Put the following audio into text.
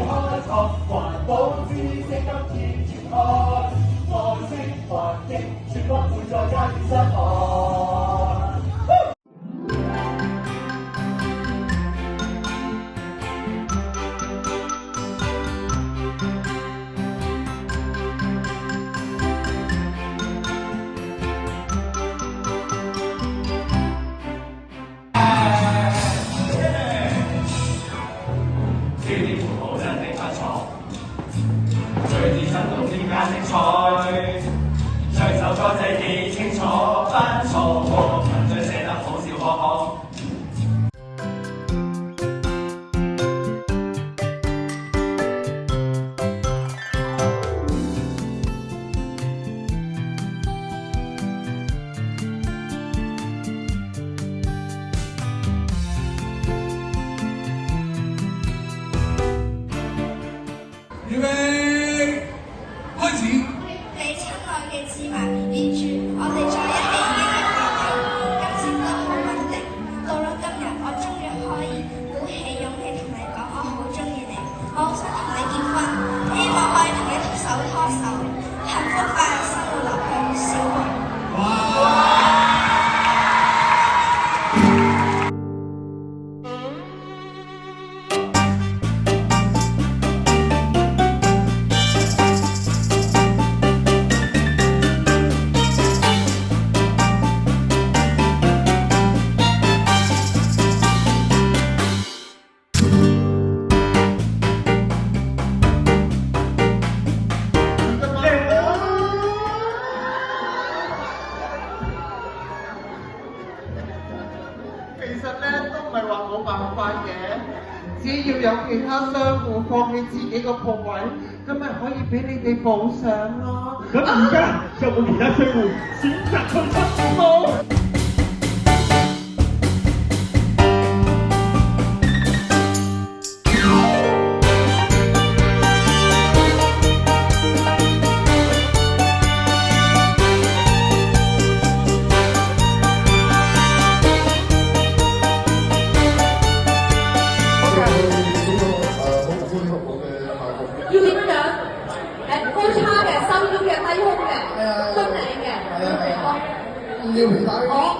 開創，環保知識今天傳開，愛惜環境，絕不會再加以傷害。唱首歌仔記清楚，不錯過，文章寫得好笑可可。預備開始。你親愛嘅芝麻 BB 豬，我哋在一起已經係8年，感情都好穩定。到咗今日，我終於可以鼓起勇氣同你講，我好中意你，我好想同你結婚，希望可以同你手拖手，幸福快樂生活落去，小紅。其實咧都唔係話冇辦法嘅，只要有其他商戶放棄自己個鋪位，咁咪可以俾你哋補上咯。咁而家就冇其他商戶選擇退出。冇。要點樣？高叉嘅、收腰嘅、低胸嘅、樽領嘅，要其他。要其他。